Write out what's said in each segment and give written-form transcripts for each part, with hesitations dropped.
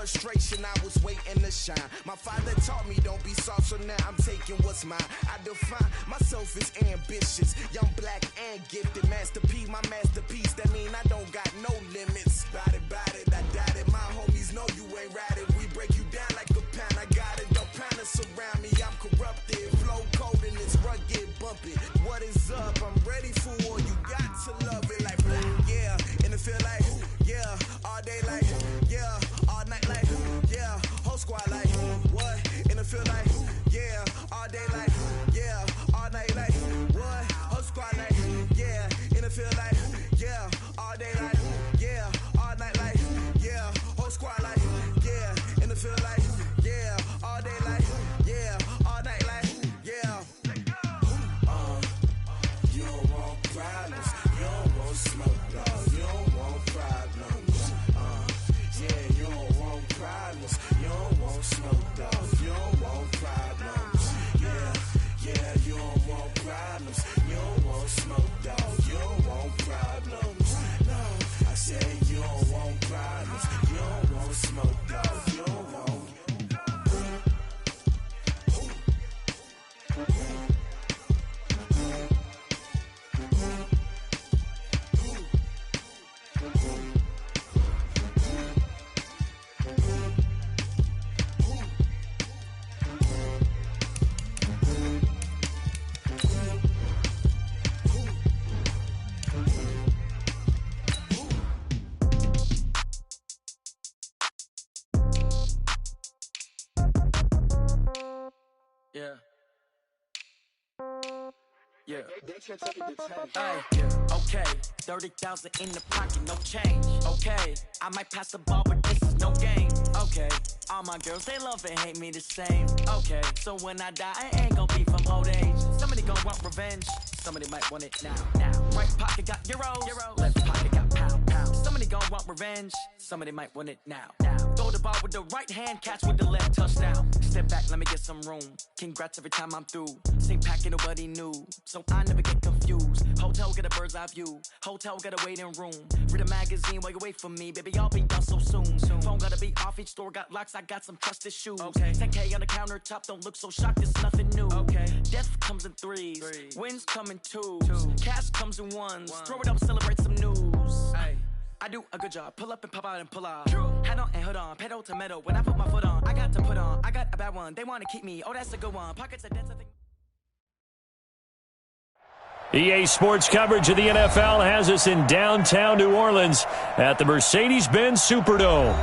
frustration, I was waiting to shine. My father taught me don't be soft, so now I'm taking what's mine. I define myself as ambitious, young, black, and gifted. Master P, my masterpiece, that mean I don't got no limits. Bout it, I doubt it. My homies know you ain't ratted. We break you down like a pound. I got it, don't pound us around me. I'm corrupted, flow cold and it's rugged, bumpy. What is up? I'm ready for war. You got to love it like yeah, and it feel like yeah, all day like yeah, all night like yeah, whole squad like what? And it feel like yeah, all day like yeah, all night like what? Whole squad like yeah, and it feel like yeah, all day like yeah, all night like yeah, whole squad like yeah, and it feel like yeah, all day like yeah, all night like yeah. You don't want problems, you don't want smoke, dog. You don't want problems. Yeah, you don't want problems, you don't want smoke, dog. You don't want problems. Yeah, you don't want problems, you don't want smoke, dog. You don't want problems. No, I said you don't want problems, you don't want smoke, dog. You don't want. Yeah. Okay, 30,000 in the pocket, no change. Okay, I might pass the ball, but this is no game. Okay, all my girls, they love and hate me the same. Okay, so when I die, I ain't gonna be from old age. Somebody gonna want revenge, somebody might want it now. Right pocket got euros, left pocket got pound. Somebody gonna want revenge, somebody might want it now. Throw the ball with the right hand, catch with the left, touchdown. Step back, let me get some room. Congrats every time I'm through. Same packet, nobody knew, so I never get confused. Hotel get a bird's eye view, hotel get a waiting room. Read a magazine while you wait for me, baby, I'll be done so soon. Phone gotta be off, each store got locks, I got some trusted shoes. 10K on the countertop, don't look so shocked, it's nothing new. Death comes in threes, wins come in twos, cash comes in ones. Throw it up, celebrate some news. I do a good job, pull up and pop out and pull out. Hat on and hood on, pedal to metal. When I put my foot on, I got to put on. I got a bad one, they wanna keep me, oh that's a good one. Pockets are dense, I think. EA Sports coverage of the NFL has us in downtown New Orleans at the Mercedes-Benz Superdome.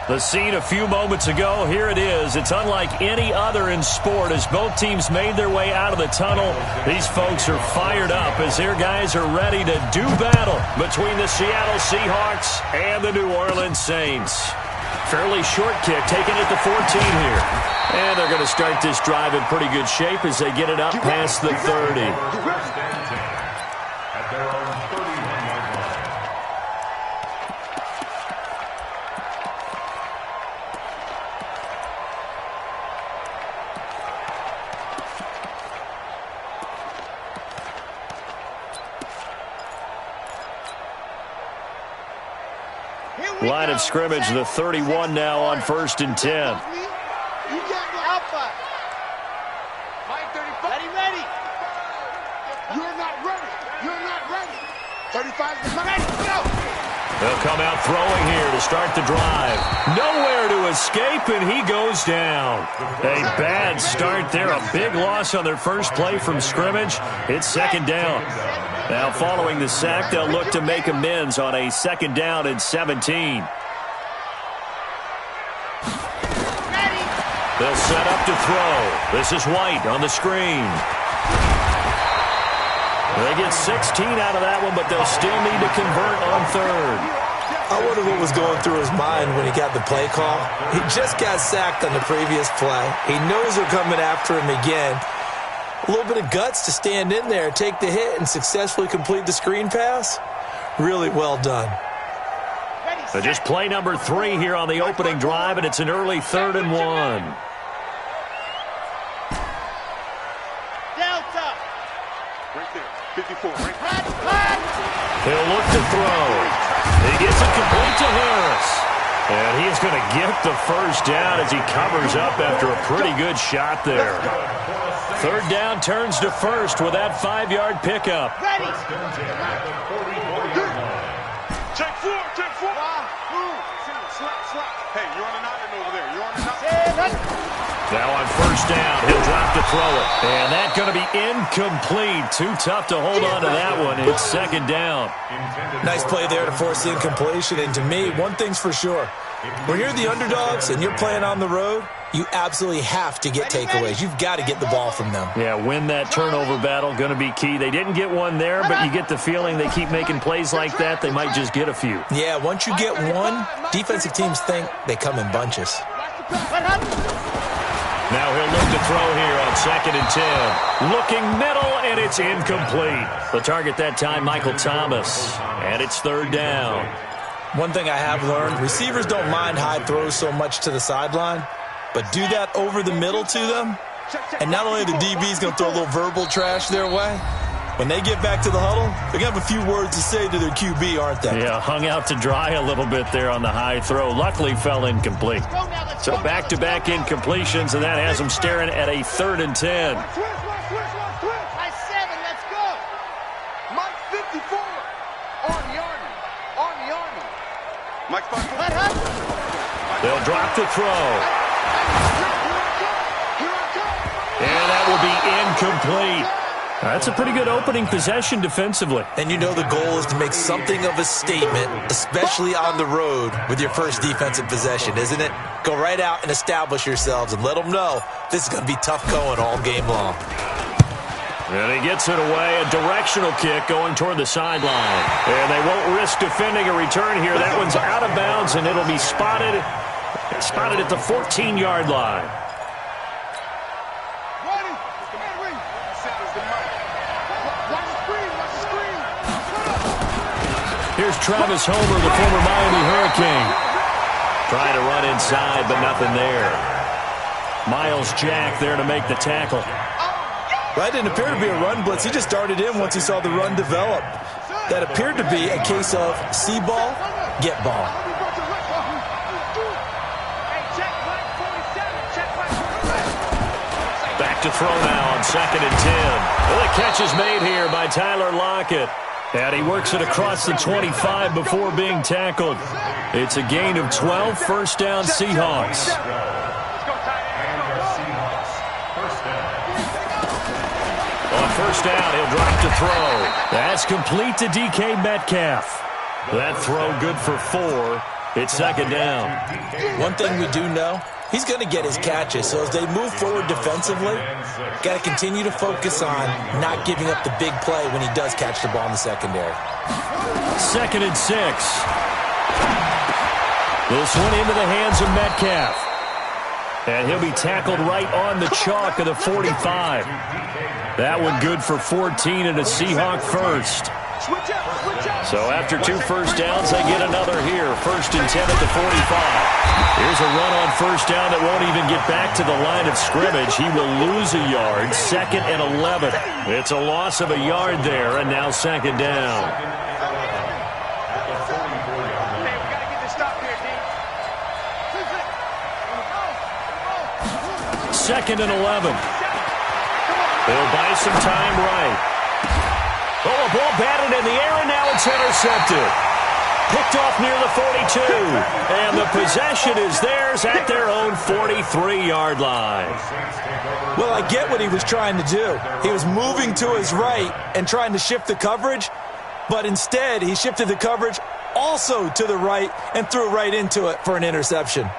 The scene a few moments ago, here it is. It's unlike any other in sport as both teams made their way out of the tunnel. These folks are fired up as their guys are ready to do battle between the Seattle Seahawks and the New Orleans Saints. Fairly short kick, taking it to 14 here. And they're going to start this drive in pretty good shape as they get it up past the 30. Line of scrimmage, the 31 now on 1st and 10. You got me outside. Mike 35. Ready. You're not ready. You're not ready. 35 is ready. Go. They'll come out throwing here to start the drive. Nowhere to escape, and he goes down. A bad start there. A big loss on their first play from scrimmage. It's 2nd down. Now, following the sack, they'll look to make amends on a 2nd down and 17. They'll set up to throw. This is White on the screen. They get 16 out of that one, but they'll still need to convert on 3rd. I wonder what was going through his mind when he got the play call. He just got sacked on the previous play. He knows they're coming after him again. A little bit of guts to stand in there, take the hit, and successfully complete the screen pass. Really well done. So just play number 3 here on the opening drive, and it's an early 3rd and 1. Delta. Right there. 54. Right. He'll look to throw. He gets it complete to Harris. And he is going to get the first down as he covers up after a pretty good shot there. Third down turns to first with that 5-yard pickup. Ready. Check four. Slap. Hey, you're on an island over there. You're on an island. Now on first down, he'll drop to throw it. And that's going to be incomplete. Too tough to hold on to that one. It's second down. Nice play there to force the incompletion. And to me, one thing's for sure. When you're the underdogs and you're playing on the road, you absolutely have to get takeaways. You've got to get the ball from them. Yeah, win that turnover battle, going to be key. They didn't get one there, but you get the feeling they keep making plays like that, they might just get a few. Yeah, once you get one, defensive teams think they come in bunches. Now he'll look to throw here on 2nd and 10. Looking middle, and it's incomplete. The target that time, Michael Thomas. And it's third down. One thing I have learned, receivers don't mind high throws so much to the sideline, but do that over the middle to them, and not only are the DBs going to throw a little verbal trash their way, when they get back to the huddle, they're going to have a few words to say to their QB, aren't they? Yeah, hung out to dry a little bit there on the high throw. Luckily fell incomplete. So back-to-back incompletions, and that has them staring at a 3rd and 10. High 7, let's go. Mike 54. Army. Mike 54. They'll drop the throw. And that will be incomplete. That's a pretty good opening possession defensively. And you know the goal is to make something of a statement, especially on the road with your first defensive possession, isn't it? Go right out and establish yourselves and let them know this is going to be tough going all game long. And he gets it away, a directional kick going toward the sideline. And they won't risk defending a return here. That one's out of bounds, and it'll be spotted at the 14-yard line. Here's Travis Homer, the former Miami Hurricane. Trying to run inside, but nothing there. Miles Jack there to make the tackle. That didn't appear to be a run blitz. He just darted in once he saw the run develop. That appeared to be a case of see ball, get ball. Back to throw now on 2nd and 10. Well, the catch is made here by Tyler Lockett. And he works it across the 25 before being tackled. It's a gain of 12, first down Seahawks. On first down, he'll drop to throw. That's complete to DK Metcalf. That throw good for 4. It's second down. One thing we do know, he's going to get his catches. So as they move forward defensively, got to continue to focus on not giving up the big play when he does catch the ball in the secondary. 2nd and 6. This one into the hands of Metcalf. And he'll be tackled right on the chalk of the 45. That one good for 14 and a Seahawk first. So after 2 first downs, they get another here. 1st and 10 at the 45. Here's a run on first down that won't even get back to the line of scrimmage. He will lose a yard. 2nd and 11. It's a loss of a yard there, and now second down. 2nd and 11. They'll buy some time right. Oh, a ball batted in the air, and now it's intercepted. Picked off near the 42. And the possession is theirs at their own 43-yard line. Well, I get what he was trying to do. He was moving to his right and trying to shift the coverage, but instead he shifted the coverage also to the right and threw right into it for an interception.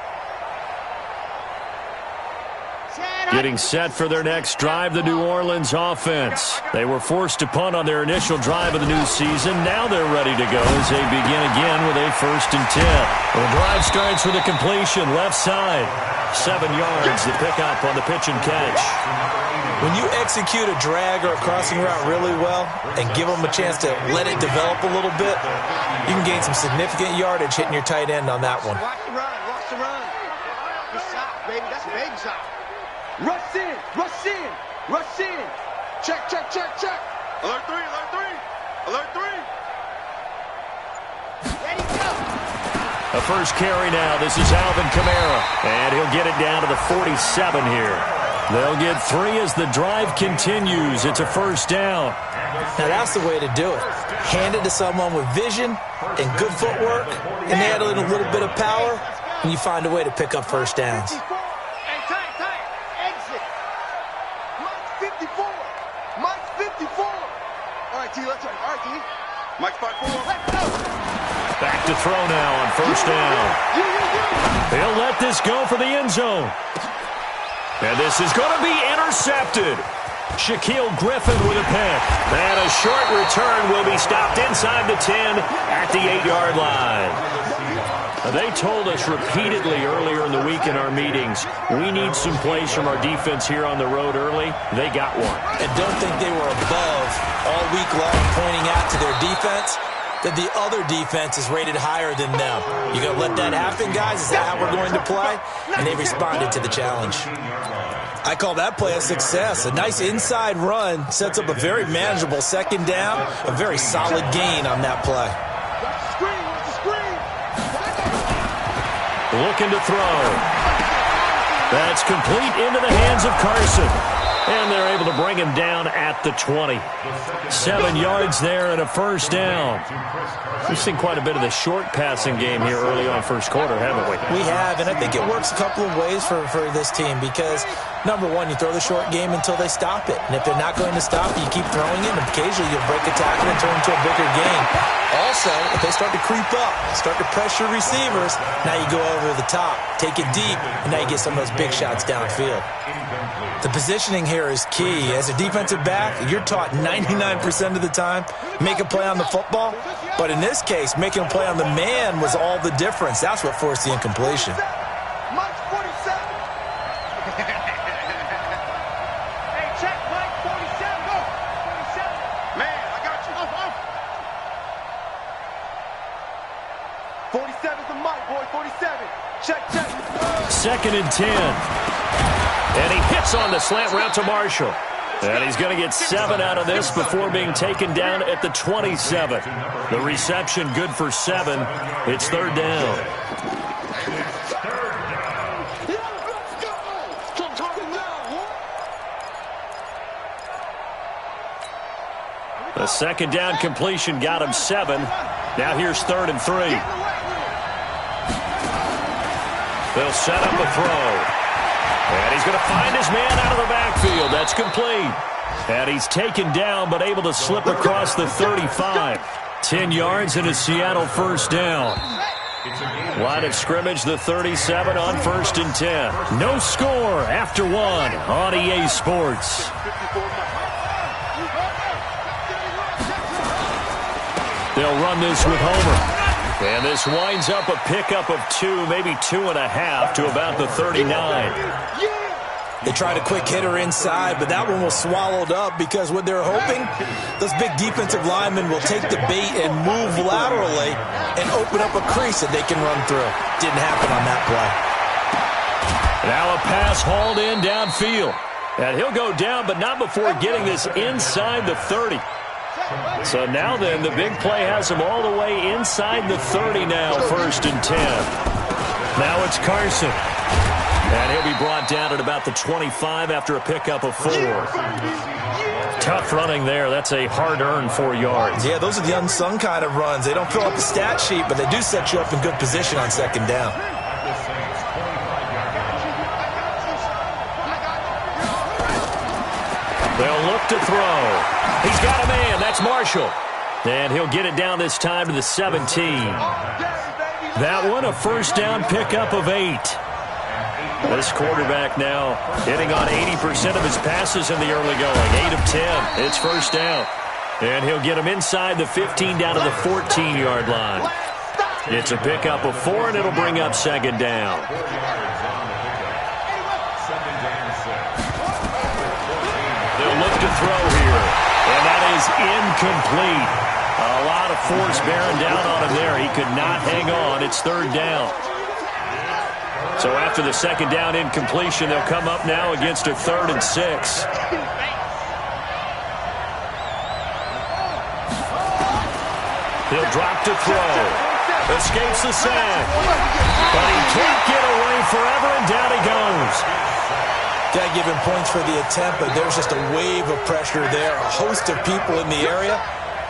Getting set for their next drive, the New Orleans offense. They were forced to punt on their initial drive of the new season. Now they're ready to go as they begin again with a 1st and 10. The drive starts with a completion, left side. 7 yards, the pickup on the pitch and catch. When you execute a drag or a crossing route really well and give them a chance to let it develop a little bit, you can gain some significant yardage hitting your tight end on that one. Watch the run, watch the run. Good shot, baby. That's a baby shot. Rush in, rush in, rush in. Check, check, check, check. Alert 3, alert 3, alert 3. A The first carry now. This is Alvin Kamara. And he'll get it down to the 47 here. They'll get 3 as the drive continues. It's a first down. Now that's the way to do it. Hand it to someone with vision and good footwork, and they add in a little bit of power, and you find a way to pick up first downs. Hey, tight. Exit. Mike's 54. Mike's 54. All right, T, let's try. All right, T. Mike's 5-4. Let's go. Back to throw now on first down. He'll let this go for the end zone. And this is going to be intercepted. Shaquille Griffin with a pick. And a short return will be stopped inside the 10 at the 8-yard line. They told us repeatedly earlier in the week in our meetings, we need some plays from our defense here on the road early. They got one. And don't think they were above all week long pointing out to their defense that the other defense is rated higher than them. You going to let that happen, guys? Is that how we're going to play? And they responded to the challenge. I call that play a success. A nice inside run sets up a very manageable second down, a very solid gain on that play. Looking to throw. That's complete into the hands of Carson. And they're able to bring him down at the 20. 7 yards there and a first down. We've seen quite a bit of the short passing game here early on first quarter, haven't we? We have, and I think it works a couple of ways for this team because, number one, you throw the short game until they stop it. And if they're not going to stop it, you keep throwing it, and occasionally you'll break a tackle and turn into a bigger game. Also, if they start to creep up, start to pressure receivers, now you go over the top, take it deep, and now you get some of those big shots downfield. The positioning here is key. As a defensive back, you're taught 99% of the time, make a play on the football. But in this case, making a play on the man was all the difference. That's what forced the incompletion. Mike's 47. Hey, check, Mike, 47. Go. 47. Man, I got you. 47's the Mike, boy, 47. Check. 2nd and 10. And he hits on the slant route to Marshall. And he's going to get 7 out of this before being taken down at the 27. The reception good for 7. It's 3rd down. The 2nd down completion got him 7. Now here's 3rd and 3. They'll set up a throw. And he's going to find his man out of the backfield. That's complete. And he's taken down but able to slip across the 35. 10 yards and a Seattle first down. Line of scrimmage, the 37 on 1st and 10. No score after 1 on EA Sports. They'll run this with Homer. And this winds up a pickup of 2, maybe 2.5 to about the 39. They tried a quick hitter inside, but that one was swallowed up because what they're hoping, those big defensive linemen will take the bait and move laterally and open up a crease that they can run through. Didn't happen on that play. Now a pass hauled in downfield. And he'll go down, but not before getting this inside the 30. So now then, the big play has him all the way inside the 30 now, 1st and 10. Now it's Carson. And he'll be brought down at about the 25 after a pickup of 4. Tough running there. That's a hard-earned 4 yards. Yeah, those are the unsung kind of runs. They don't fill up the stat sheet, but they do set you up in good position on 2nd down. They'll look to throw. He's got a man. That's Marshall. And he'll get it down this time to the 17. That one, a first down pickup of 8. This quarterback now hitting on 80% of his passes in the early going. 8 of 10. It's first down. And he'll get him inside the 15 down to the 14-yard line. It's a pickup of 4, and it'll bring up 2nd down. They'll look to throw here. And that is incomplete. A lot of force bearing down on him there. He could not hang on. It's 3rd down. So after the 2nd down incompletion, they'll come up now against a 3rd and 6. He'll drop to throw. Escapes the sack. But he can't get away forever, and down he goes. Got to give him points for the attempt, but there's just a wave of pressure there. A host of people in the area.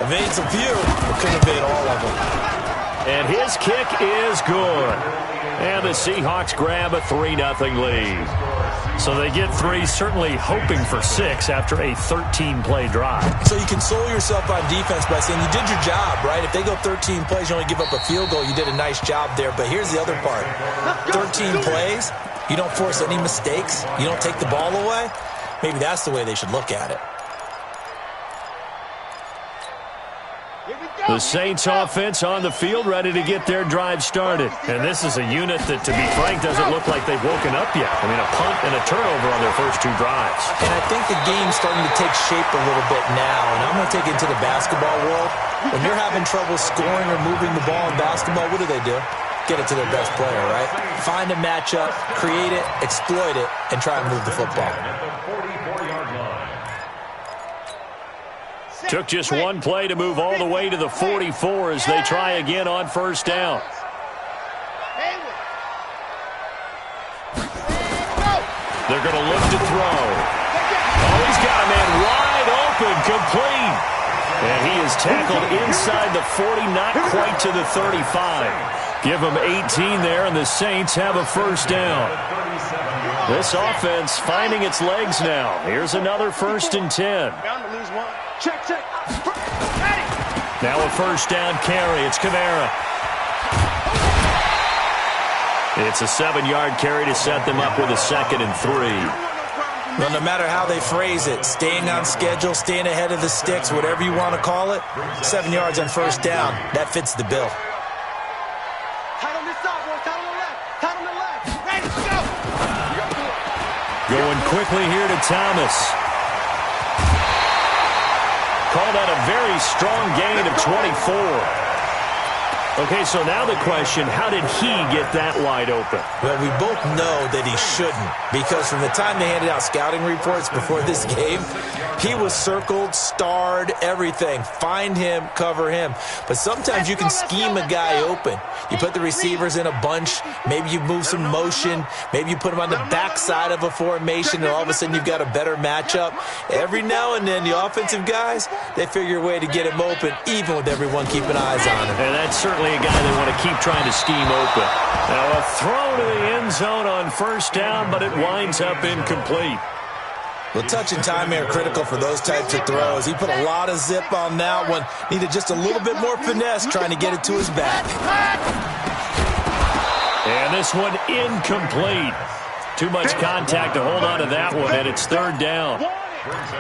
Evades a few, but couldn't evade all of them. And his kick is good. And the Seahawks grab a 3-0 lead. So they get 3, certainly hoping for 6 after a 13-play drive. So you console yourself on defense by saying you did your job, right? If they go 13 plays, you only give up a field goal, you did a nice job there. But here's the other part. 13 plays, you don't force any mistakes, you don't take the ball away. Maybe that's the way they should look at it. The Saints offense on the field, ready to get their drive started. And this is a unit that, to be frank, doesn't look like they've woken up yet. I mean, a punt and a turnover on their first 2 drives. And I think the game's starting to take shape a little bit now. And I'm going to take it into the basketball world. When you're having trouble scoring or moving the ball in basketball, what do? Get it to their best player, right? Find a matchup, create it, exploit it, and try and move the football. Took just 1 play to move all the way to the 44 as they try again on first down. They're going to look to throw. Oh, he's got a man wide open, complete. And he is tackled inside the 40, not quite to the 35. Give him 18 there, and the Saints have a first down. This offense finding its legs now. Here's another 1st and 10. Check. Now a first down carry. It's Kamara. It's a 7-yard carry to set them up with a 2nd and 3. Well, no matter how they phrase it, staying on schedule, staying ahead of the sticks, whatever you want to call it, 7 yards on first down, that fits the bill. Going quickly here to Thomas. Called out a very strong gain of 24. Okay, so now the question, how did he get that wide open? Well, we both know that he shouldn't, because from the time they handed out scouting reports before this game, he was circled, starred, everything. Find him, cover him. But sometimes you can scheme a guy open. You put the receivers in a bunch, maybe you move some motion, maybe you put him on the backside of a formation, and all of a sudden you've got a better matchup. Every now and then, the offensive guys, they figure a way to get him open, even with everyone keeping eyes on him. And that's certainly a guy they want to keep trying to scheme open. Now a throw to the end zone on first down, but it winds up incomplete. Well, touch and timing are critical for those types of throws. He put a lot of zip on that one. Needed just a little bit more finesse trying to get it to his back. And this one incomplete. Too much contact to hold on to that one, and it's 3rd down.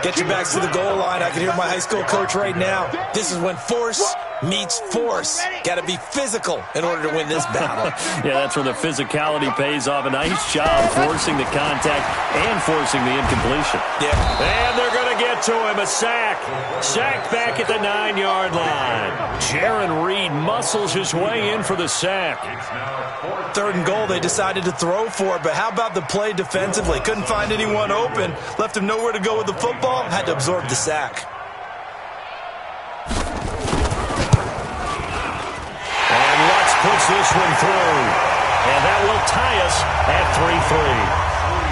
Get your backs to the goal line. I can hear my high school coach right now. This is when force meets force. Got to be physical in order to win this battle. Yeah, that's where the physicality pays off. A nice job forcing the contact and forcing the incompletion. Yeah. And they're going to get to him. A sack. Sack back at the 9-yard line. Jaron Reed muscles his way in for the sack. 3rd and goal they decided to throw for, but how about the play defensively? Couldn't find anyone open. Left him nowhere to go with the football. Had to absorb the sack. And Lutz puts this one through. And that will tie us at 3-3.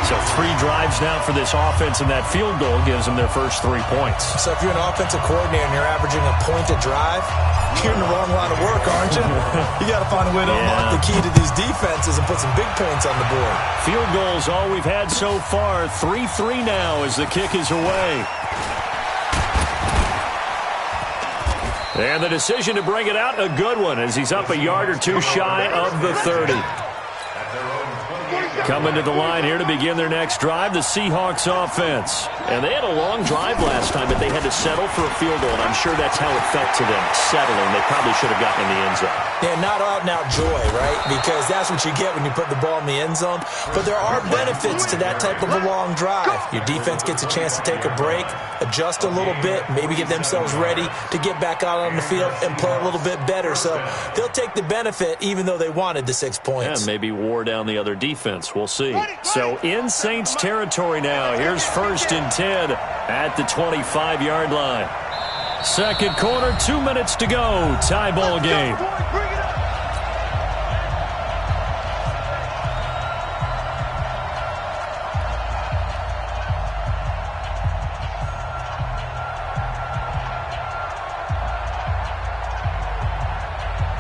So 3 drives now for this offense, and that field goal gives them their first 3 points. So if you're an offensive coordinator and you're averaging a point a drive, you're in the wrong line of work, aren't you? You got to find a way to unlock the key to these defenses and put some big points on the board. Field goals all we've had so far. 3-3 now as the kick is away. And the decision to bring it out, a good one, as he's up a yard or 2 shy of the 30. Coming to the line here to begin their next drive, the Seahawks offense. And they had a long drive last time, but they had to settle for a field goal, and I'm sure that's how it felt to them, settling. They probably should have gotten in the end zone. Yeah, not out-and-out joy, right? Because that's what you get when you put the ball in the end zone. But there are benefits to that type of a long drive. Your defense gets a chance to take a break, adjust a little bit, maybe get themselves ready to get back out on the field and play a little bit better. So they'll take the benefit even though they wanted the 6 points. And maybe wore down the other defense. We'll see. So in Saints territory now. Here's 1st and 10 at the 25-yard line. Second quarter, 2 minutes to go. Tie ball game.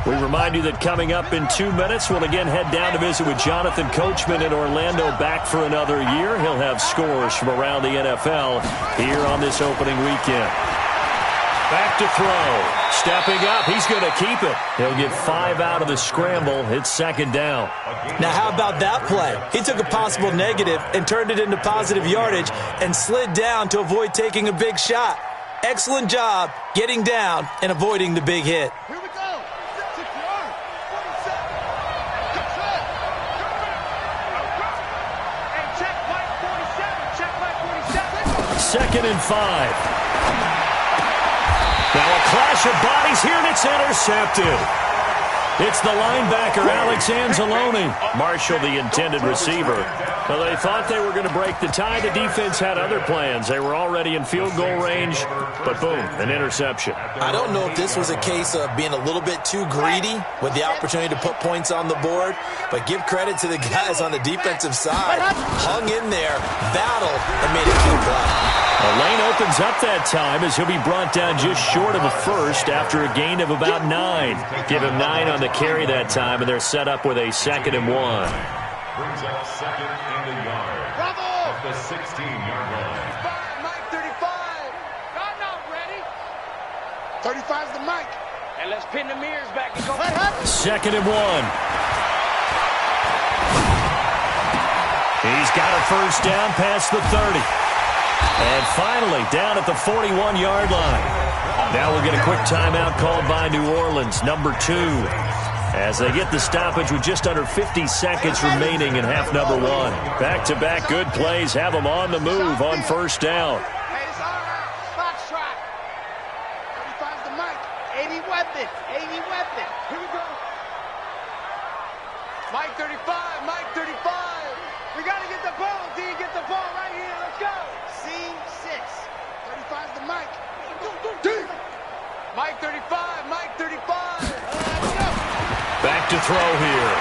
We remind you that coming up in 2 minutes, we'll again head down to visit with Jonathan Coachman in Orlando, back for another year. He'll have scores from around the NFL here on this opening weekend. Back to throw. Stepping up. He's going to keep it. He'll get 5 out of the scramble. It's second down. Now, how about that play? He took a possible negative and turned it into positive yardage and slid down to avoid taking a big shot. Excellent job getting down and avoiding the big hit. Here we go. 6 yards. 47. Good set. And check white 47. Check white 47. Second and 5. Now a clash of bodies here, and it's intercepted. It's the linebacker, Alex Anzalone. Marshall, the intended receiver. Well, they thought they were going to break the tie. The defense had other plans. They were already in field goal range, but boom, an interception. I don't know if this was a case of being a little bit too greedy with the opportunity to put points on the board, but give credit to the guys on the defensive side. Hung in there, battled, and made a key play. The lane opens up that time as he'll be brought down just short of a first after a gain of about 9. Give him 9 on the carry that time, and they're set up with a 2nd and 1. Brings up second and a yard. Bravo! At the 16-yard line. Mike 35. God, not ready. 35's the mic. And let's pin the mirrors back and go. 2nd and 1. He's got a first down past the 30. And finally, down at the 41-yard line. Now we'll get a quick timeout called by New Orleans, number 2. As they get the stoppage with just under 50 seconds remaining in half number 1. Back-to-back good plays have them on the move on first down. Hey, it's all right. Box track. 35's the mic. 80 weapon. 80 weapon. Here we go. Mike 35. Mike 35. We got to get the ball, D. Get the ball right here. Let's go. C6. 35's the mic. D. Mike 35. Mike 35. Let's go. Back to throw here.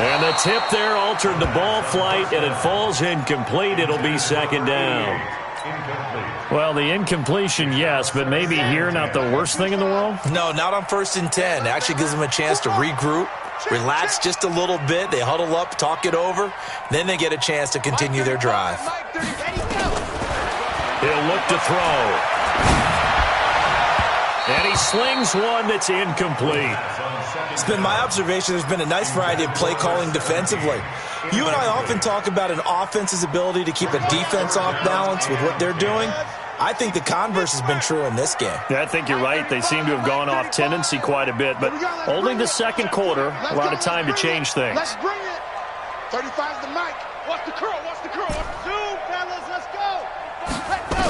And the tip there altered the ball flight, and it falls incomplete. It'll be second down. Well, the incompletion, yes, but maybe here not the worst thing in the world? No, not on 1st and 10. It actually gives them a chance to regroup, relax just a little bit. They huddle up, talk it over. Then they get a chance to continue their drive. He'll look to throw. And he slings one that's incomplete. It's been my observation there's been a nice variety of play calling defensively. You and I often talk about an offense's ability to keep a defense off balance with what they're doing. I think the converse has been true in this game. Yeah, I think you're right. They seem to have gone off tendency quite a bit, but only the second quarter, a lot of time to change things. Let's bring it. 35's the mic. Watch the curl. Watch the curl. Zoom, fellas. Let's go. Let's go.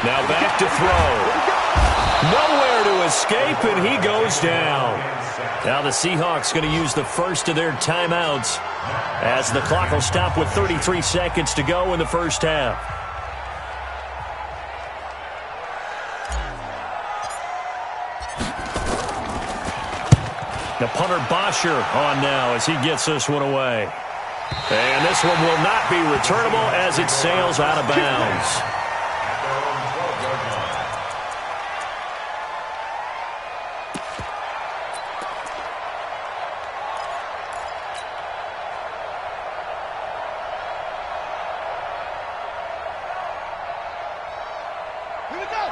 Now back to throw. Nowhere to escape, and he goes down. Now the Seahawks going to use the first of their timeouts as the clock will stop with 33 seconds to go in the first half. The punter Bosher on now as he gets this one away. And this one will not be returnable as it sails out of bounds.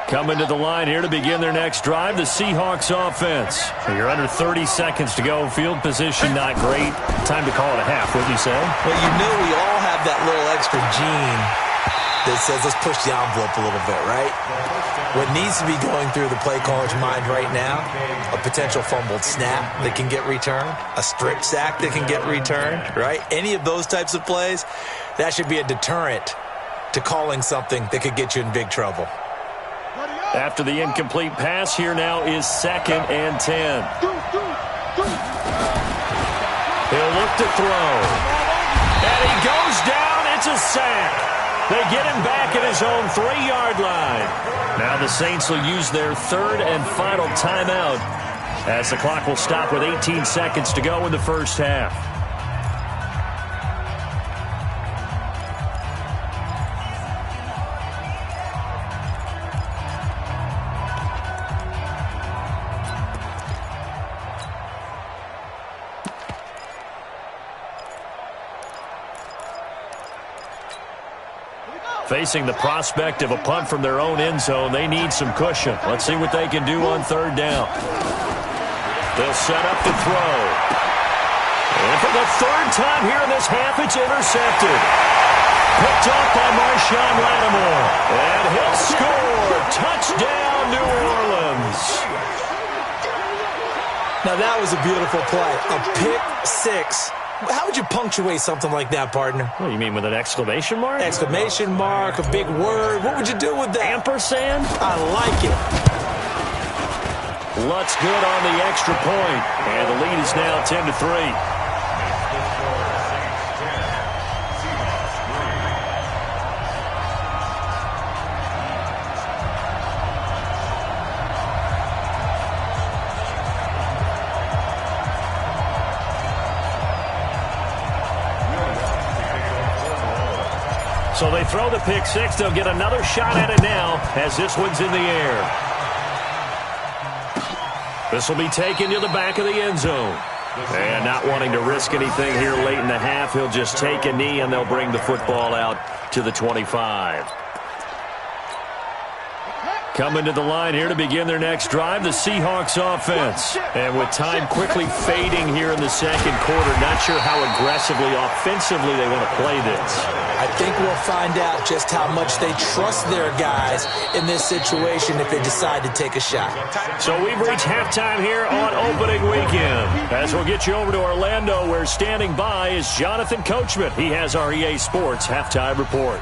Coming to the line here to begin their next drive, the Seahawks offense. You're under 30 seconds to go. Field position not great. Time to call it a half, wouldn't you say? Well, you know we all have that little extra gene that says let's push the envelope a little bit, right? What needs to be going through the play caller's mind right now, a potential fumbled snap that can get returned, a strip sack that can get returned, right? Any of those types of plays, that should be a deterrent to calling something that could get you in big trouble. After the incomplete pass, here now is 2nd and 10. He'll look to throw. And he goes down. It's a sack. They get him back at his own 3-yard line. Now the Saints will use their 3rd and final timeout as the clock will stop with 18 seconds to go in the first half. facing the prospect of a punt from their own end zone. They need some cushion. Let's see what they can do on third down. They'll set up to throw. And for the third time here in this half, it's intercepted. Picked up by Marshawn Lattimore. And he'll score. Touchdown, New Orleans. Now, that was a beautiful play. A pick six. How would you punctuate something like that, partner? What do you mean, with an exclamation mark? Exclamation mark, a big word. What would you do with that? Ampersand? I like it. Lutz good on the extra point. And the lead is now 10-3. So they throw the pick six. They'll get another shot at it now as this one's in the air. This will be taken to the back of the end zone. And not wanting to risk anything here late in the half, he'll just take a knee and they'll bring the football out to the 25. Coming to the line here to begin their next drive, the Seahawks offense. And with time quickly fading here in the second quarter, not sure how aggressively, offensively they want to play this. I think we'll find out just how much they trust their guys in this situation if they decide to take a shot. So we've reached halftime here on opening weekend. As we'll get you over to Orlando, where standing by is Jonathan Coachman. He has our EA Sports halftime report.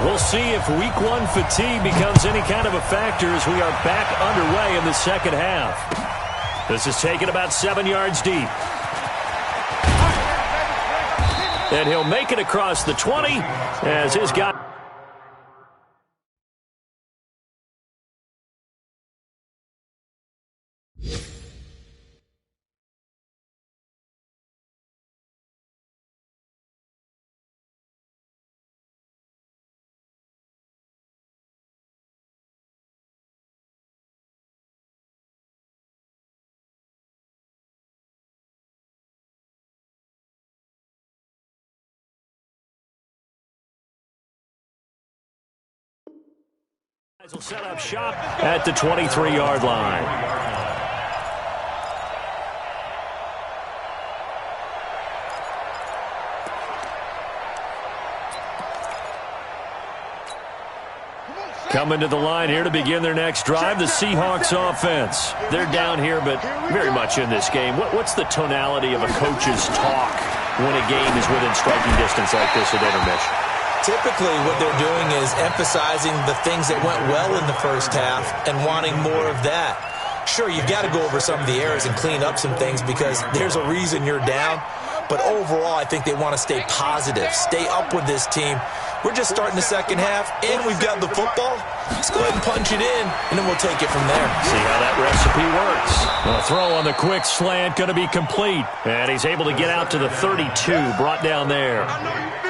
We'll see if week one fatigue becomes any kind of a factor as we are back underway in the second half. This is taken about 7 yards deep. And he'll make it across the 20 as his guy. Will set up shop at the 23-yard line. Coming to the line here to begin their next drive, the Seahawks offense. They're down here, but very much in this game. What's the tonality of a coach's talk when a game is within striking distance like this at intermission? Typically, what they're doing is emphasizing the things that went well in the first half and wanting more of that. Sure, you've got to go over some of the errors and clean up some things because there's a reason you're down. But overall, I think they want to stay positive, stay up with this team. We're just starting the second half, and we've got the football. Let's go ahead and punch it in, and then we'll take it from there. See how that recipe works. The throw on the quick slant going to be complete. And he's able to get out to the 32, brought down there.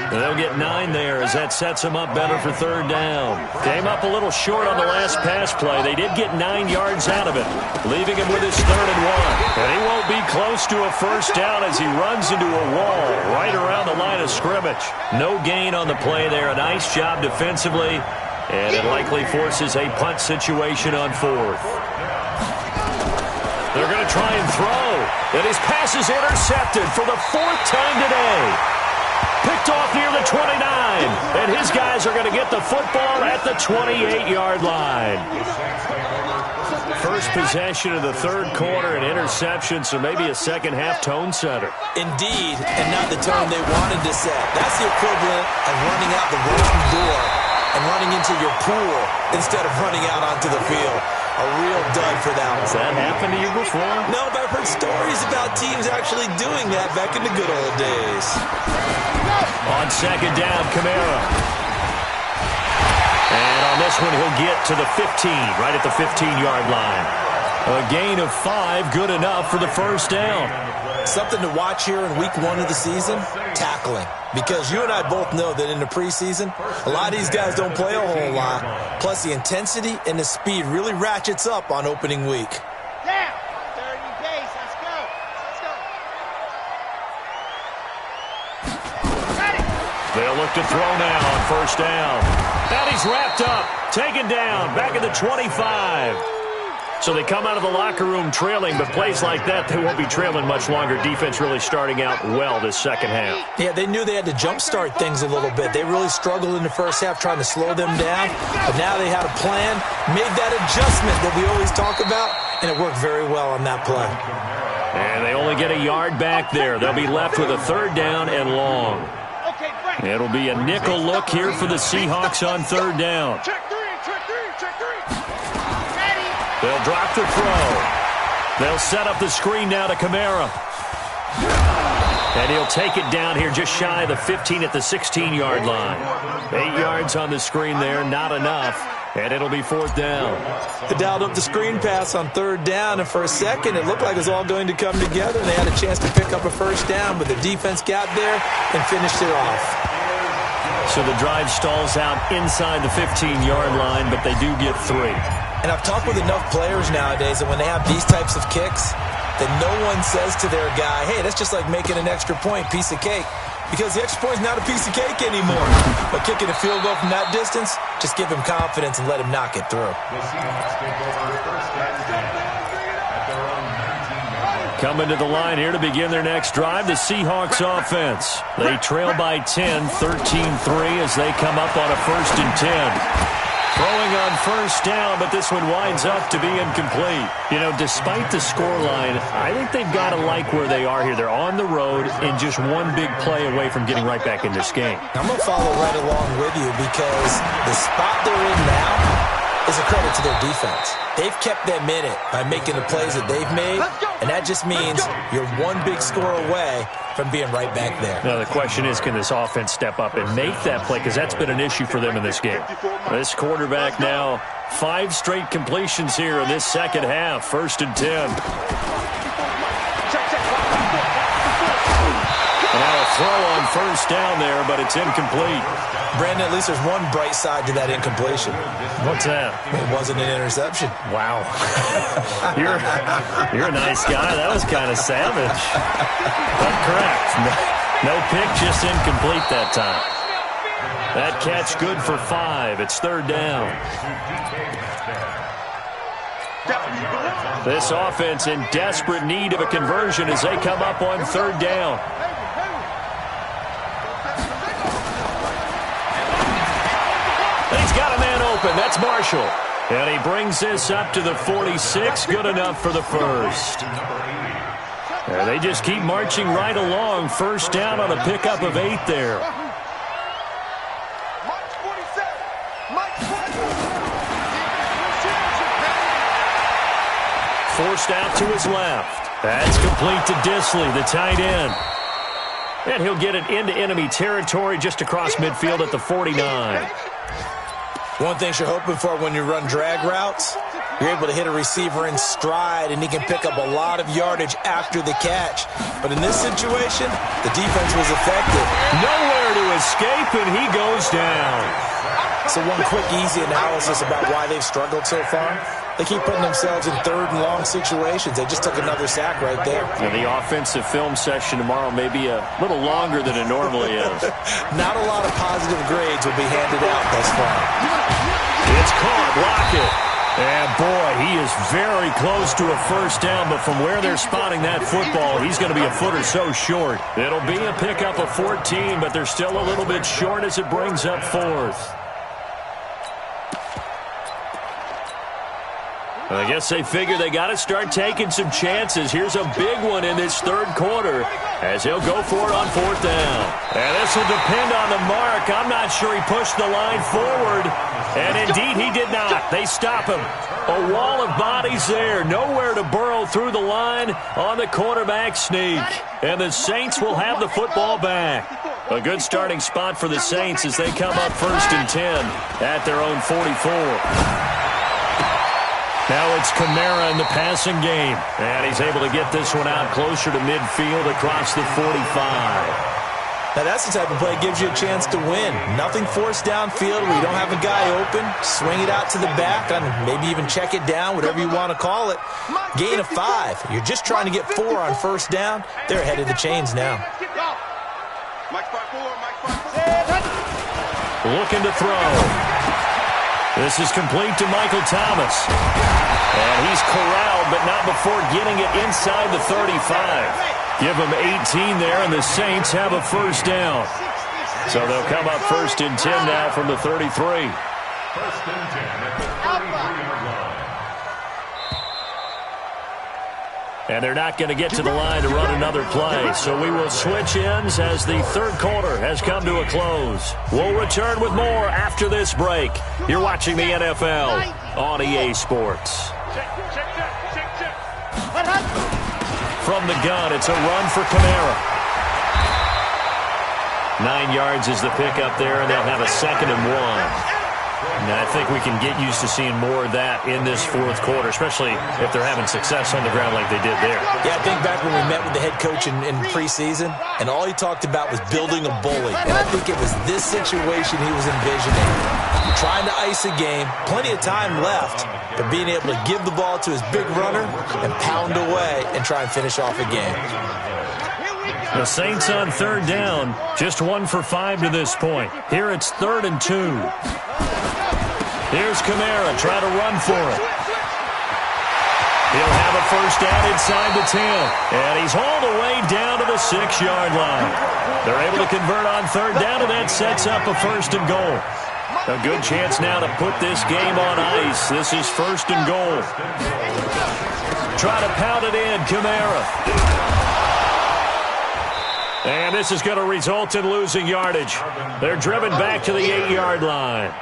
And they'll get 9 there as that sets him up better for third down. Came up a little short on the last pass play. They did get 9 yards out of it, leaving him with his 3rd and 1. And he won't be close to a first down as he runs into a wall right around the line of scrimmage. No gain on the play there. A nice job defensively, and it likely forces a punt situation on 4th. They're going to try and throw, and his pass is intercepted for the 4th time today. Picked off near the 29, and his guys are going to get the football at the 28-yard line. First possession of the 3rd quarter, an interception, so maybe a second-half tone setter. Indeed, and not the tone they wanted to set. That's the equivalent of running out the wrong door and running into your pool instead of running out onto the field. A real dud for that one. Has that happened to you before? No, but I've heard stories about teams actually doing that back in the good old days. On second down, Kamara. And on this one, he'll get to the 15, right at the 15-yard line. A gain of 5, good enough for the first down. Something to watch here in week 1 of the season, tackling. Because you and I both know that in the preseason, a lot of these guys don't play a whole lot. Plus, the intensity and the speed really ratchets up on opening week. Down. 30 pace. Let's go. Let's go. They'll look to throw now on first down. And he's wrapped up, taken down, back at the 25. So they come out of the locker room trailing, but plays like that, they won't be trailing much longer. Defense really starting out well this second half. Yeah, they knew they had to jumpstart things a little bit. They really struggled in the first half trying to slow them down, but now they had a plan, made that adjustment that we always talk about, and it worked very well on that play. And they only get a yard back there. They'll be left with a third down and long. It'll be a nickel look here for the Seahawks on third down. They'll drop the throw. They'll set up the screen now to Kamara. And he'll take it down here just shy of the 15 at the 16-yard line. 8 yards on the screen there, not enough. And it'll be fourth down. They dialed up the screen pass on third down, and for a second it looked like it was all going to come together, and they had a chance to pick up a first down, but the defense got there and finished it off. So the drive stalls out inside the 15-yard line, but they do get 3. And I've talked with enough players nowadays that when they have these types of kicks, that no one says to their guy, hey, that's just like making an extra point, piece of cake. Because the extra point is not a piece of cake anymore. But kicking a field goal from that distance, just give him confidence and let him knock it through. Coming to the line here to begin their next drive, the Seahawks offense. They trail by 10, 13-3 as they come up on a 1st and 10. Throwing on first down, but this one winds up to be incomplete. You know, despite the scoreline, I think they've got to like where they are here. They're on the road and just one big play away from getting right back in this game. I'm going to follow right along with you because the spot they're in now is a credit to their defense. They've kept them in it by making the plays that they've made, and that just means you're one big score away from being right back there. Now, the question is, can this offense step up and make that play? Because that's been an issue for them in this game. This quarterback now, 5 straight completions here in this second half. 1st and 10. Now a throw on first down there, but it's incomplete. Brandon, at least there's one bright side to that incompletion. What's that? It wasn't an interception. Wow. You're a nice guy. That was kind of savage. But correct. No pick, just incomplete that time. That catch good for 5. It's third down. This offense in desperate need of a conversion as they come up on third down. He's got a man open. That's Marshall. And he brings this up to the 46. Good enough for the first. And they just keep marching right along. First down on a pickup of 8 there. Forced out to his left. That's complete to Disley, the tight end. And he'll get it into enemy territory just across midfield at the 49. One thing you're hoping for when you run drag routes, you're able to hit a receiver in stride, and he can pick up a lot of yardage after the catch. But in this situation, the defense was effective. Nowhere to escape, and he goes down. So one quick, easy analysis about why they've struggled so far. They keep putting themselves in third and long situations. They just took another sack right there. And the offensive film session tomorrow may be a little longer than it normally is. Not a lot of positive grades will be handed out thus far. It's caught. Lockett. And, boy, he is very close to a first down, but from where they're spotting that football, he's going to be a foot or so short. It'll be a pickup of 14, but they're still a little bit short as it brings up 4th. I guess they figure they got to start taking some chances. Here's a big one in this third quarter as he'll go for it on 4th down. And this will depend on the mark. I'm not sure he pushed the line forward. And indeed, he did not. They stop him. A wall of bodies there. Nowhere to burrow through the line on the quarterback sneak. And the Saints will have the football back. A good starting spot for the Saints as they come up 1st and 10 at their own 44. Now it's Kamara in the passing game. And he's able to get this one out closer to midfield across the 45. Now that's the type of play that gives you a chance to win. Nothing forced downfield where you don't have a guy open. Swing it out to the back and maybe even check it down, whatever you want to call it. Gain of 5. You're just trying to get 4 on first down. They're ahead of the chains now. Mike 5-4, Mike 5-4. looking to throw. This is complete to Michael Thomas. And he's corralled, but not before getting it inside the 35. Give him 18 there, and the Saints have a first down. So they'll come up first and 10 now from the 33. First and 10 at the 33-yard line. And they're not going to get to the line to run another play. So we will switch ends as the third quarter has come to a close. We'll return with more after this break. You're watching the NFL on EA Sports. From the gun, it's a run for Kamara. 9 yards is the pickup there, and they'll have a 2nd and 1. And I think we can get used to seeing more of that in this fourth quarter, especially if they're having success on the ground like they did there. Yeah, I think back when we met with the head coach in preseason, and all he talked about was building a bully. And I think it was this situation he was envisioning. Trying to ice a game, plenty of time left, but being able to give the ball to his big runner and pound away and try and finish off a game. The Saints on third down, just 1 for 5 to this point. Here it's 3rd and 2. Here's Kamara, try to run for it. He'll have a first down inside the 10. And he's hauled away down to the 6-yard line. They're able to convert on third down, and that sets up a 1st and goal. A good chance now to put this game on ice. This is 1st and goal. Try to pound it in, Kamara. And this is going to result in losing yardage. They're driven back to the 8-yard line.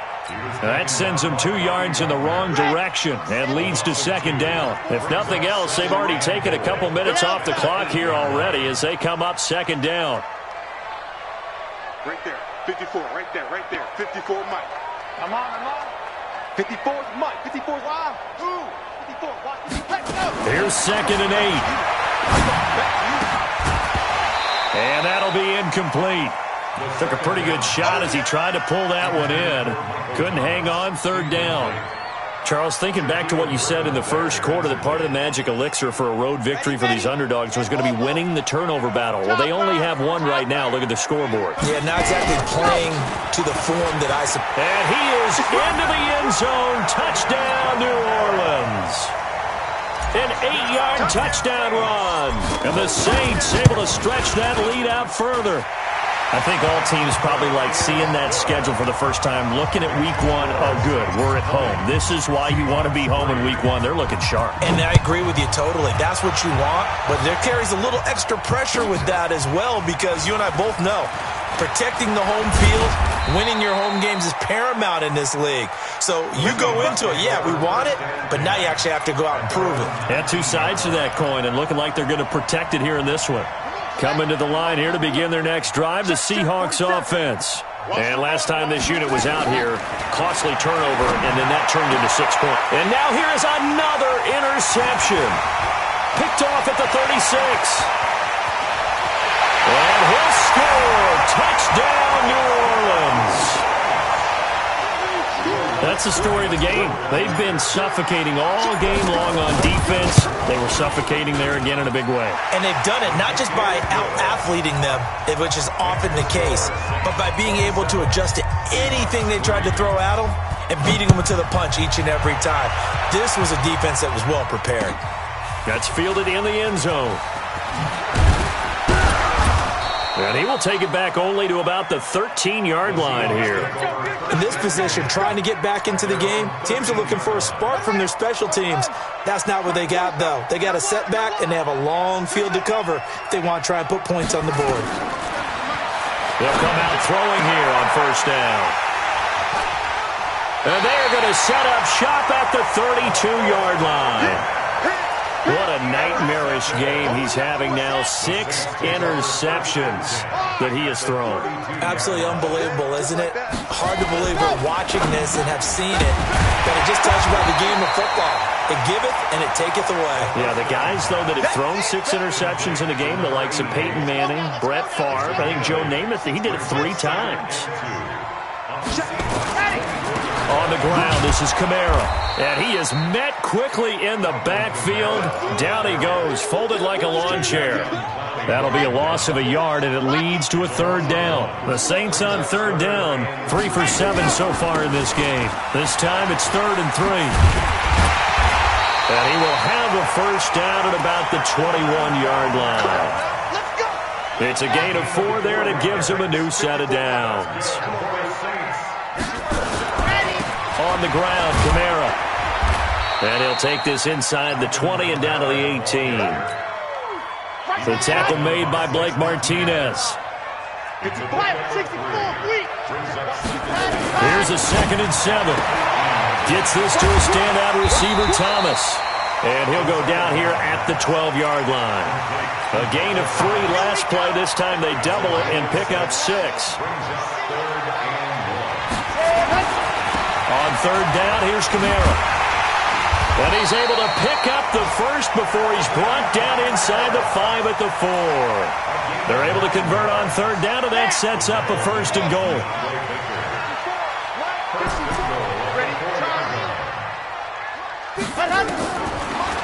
That sends them 2 yards in the wrong direction and leads to 2nd down. If nothing else, they've already taken a couple minutes off the clock here already as they come up 2nd down. Right there, 54, right there, 54 Mike. Come on. 54 is Mike, 54 is wow. 54, watch. Here's 2nd and 8. And that'll be incomplete. Took a pretty good shot as he tried to pull that one in. Couldn't hang on, 3rd down. Charles, thinking back to what you said in the first quarter, that part of the magic elixir for a road victory for these underdogs was going to be winning the turnover battle. Well, they only have 1 right now. Look at the scoreboard. Yeah, not exactly playing to the form that I suppose. And he is into the end zone. Touchdown, New Orleans. An 8-yard touchdown run. And the Saints able to stretch that lead out further. I think all teams probably like seeing that schedule for the first time, looking at week 1. Oh, good, we're at home. This is why you want to be home in week 1. They're looking sharp. And I agree with you totally. That's what you want. But there carries a little extra pressure with that as well, because you and I both know protecting the home field, winning your home games is paramount in this league. So you go into it, yeah, we want it, but now you actually have to go out and prove it. Yeah, 2 sides to that coin, and looking like they're going to protect it here in this one. Coming to the line here to begin their next drive, the Seahawks offense. And last time this unit was out here, costly turnover, and then that turned into 6 points. And now here is another interception. Picked off at the 36. And he'll score. Touchdown, New Orleans. That's the story of the game. They've been suffocating all game long on defense. They were suffocating there again in a big way. And they've done it not just by out-athleting them, which is often the case, but by being able to adjust to anything they tried to throw at them and beating them to the punch each and every time. This was a defense that was well prepared. That's fielded in the end zone. And he will take it back only to about the 13-yard line here. In this position, trying to get back into the game, teams are looking for a spark from their special teams. That's not what they got, though. They got a setback, and they have a long field to cover if they want to try and put points on the board. They'll come out throwing here on first down. And they're going to set up shop at the 32-yard line. What a nightmarish game he's having now. 6 interceptions that he has thrown. Absolutely unbelievable, isn't it? Hard to believe we're watching this and have seen it. But it just tells you about the game of football. It giveth and it taketh away. Yeah, the guys, though, that have thrown 6 interceptions in a game, the likes of Peyton Manning, Brett Favre, I think Joe Namath, he did it 3 times. On the ground, this is Kamara. And he is met quickly in the backfield. Down he goes, folded like a lawn chair. That'll be a loss of a yard, and it leads to a third down. The Saints on third down, 3 for 7 so far in this game. This time it's 3rd and 3. And he will have a first down at about the 21-yard line. It's a gain of 4 there, and it gives him a new set of downs. On the ground, Kamara. And he'll take this inside the 20 and down to the 18. The tackle made by Blake Martinez. Here's a 2nd and 7. Gets this to a standout receiver, Thomas. And he'll go down here at the 12-yard line. A gain of 3 last play. This time they double it and pick up 6. On third down, here's Kamara. And he's able to pick up the first before he's brought down inside the 5 at the 4. They're able to convert on third down, and that sets up a 1st and goal.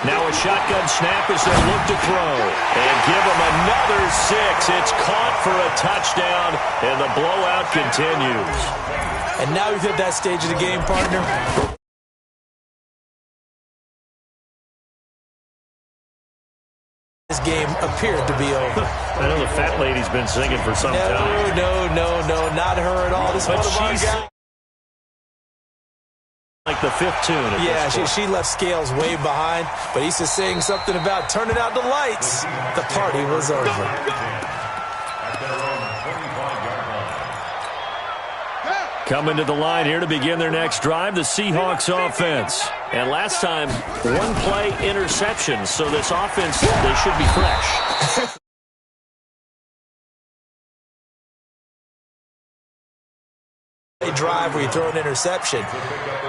Now a shotgun snap as they look to throw. And give him another 6. It's caught for a touchdown, and the blowout continues. And now we've hit that stage of the game, partner. This game appeared to be over. I know the fat lady's been singing for some time. No, not her at all. This is one of our guys. Like the 5th tune. Yeah, she left Scales way behind, but he's just saying something about turning out the lights. The party was over. Coming to the line here to begin their next drive, the Seahawks offense. And last time, 1-play interception, so this offense, they should be fresh. Drive where you throw an interception.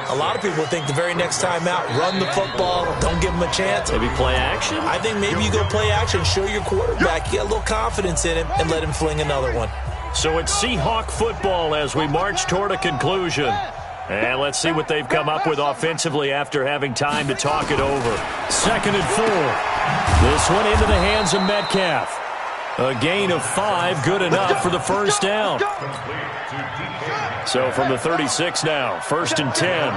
A lot of people think the very next time out, run the football, don't give him a chance. Maybe play action? I think maybe you go play action, show your quarterback, get a little confidence in him, and let him fling another one. So it's Seahawk football as we march toward a conclusion. And let's see what they've come up with offensively after having time to talk it over. 2nd and 4. This one into the hands of Metcalf. A gain of 5, good enough for the first down. So from the 36 now, 1st and 10. And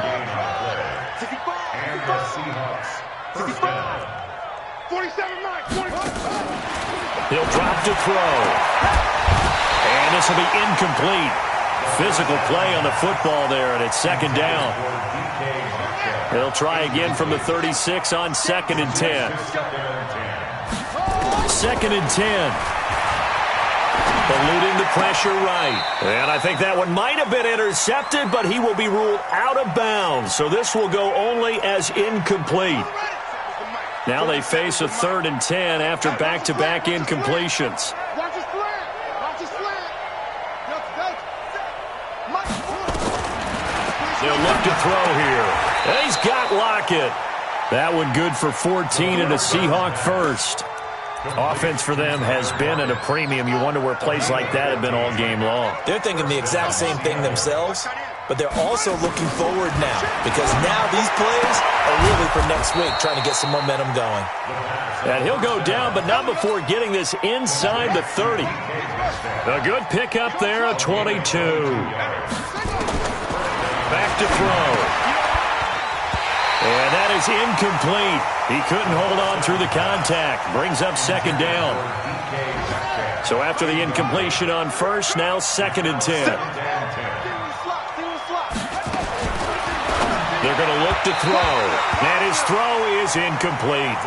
the Seahawks, 1st down. 47 Mike, 45. He'll drop to throw. And this will be incomplete. Physical play on the football there, and it's 2nd down. He'll try again from the 36 on 2nd and 10. 2nd and 10. Eluding the pressure right. And I think that one might have been intercepted, but he will be ruled out of bounds. So this will go only as incomplete. Now they face a 3rd and 10 after back-to-back incompletions. They'll look to throw here. And he's got Lockett. That one good for 14 and a Seahawk first. Offense for them has been at a premium. You wonder where plays like that have been all game long. They're thinking the exact same thing themselves, but they're also looking forward now because now these plays are really for next week, trying to get some momentum going. And he'll go down, but not before getting this inside the 30. A good pickup there, a 22. Back to throw. And that is incomplete. He couldn't hold on through the contact. Brings up 2nd down. So after the incompletion on first, now 2nd and 10. They're going to look to throw. And his throw is incomplete.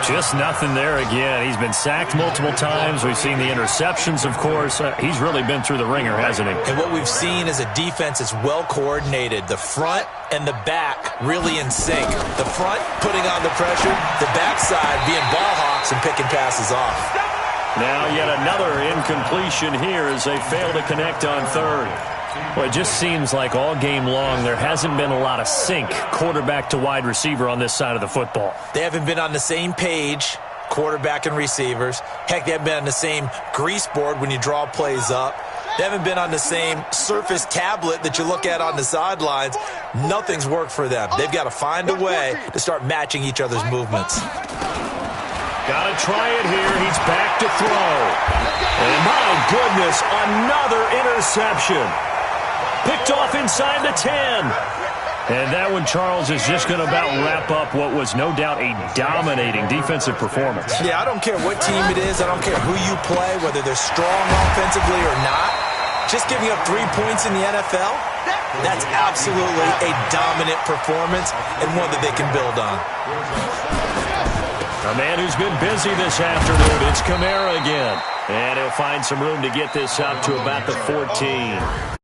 Just nothing there again. He's been sacked multiple times. We've seen the interceptions, of course. He's really been through the ringer, hasn't he? And what we've seen is a defense that's well coordinated. The front and the back really in sync. The front putting on the pressure, the backside being ball hawks and picking passes off. Now yet another incompletion here as they fail to connect on third. Well, it just seems like all game long there hasn't been a lot of sync quarterback to wide receiver on this side of the football. They haven't been on the same page, quarterback and receivers. Heck, they haven't been on the same grease board when you draw plays up. They haven't been on the same surface tablet that you look at on the sidelines. Nothing's worked for them. They've got to find a way to start matching each other's movements. Got to try it here. He's back to throw. And my goodness, another interception. Picked off inside the 10. And that one, Charles, is just going to about wrap up what was no doubt a dominating defensive performance. Yeah, I don't care what team it is. I don't care who you play, whether they're strong offensively or not. Just giving up 3 points in the NFL, that's absolutely a dominant performance and one that they can build on. A man who's been busy this afternoon, it's Kamara again. And he'll find some room to get this up to about the 14.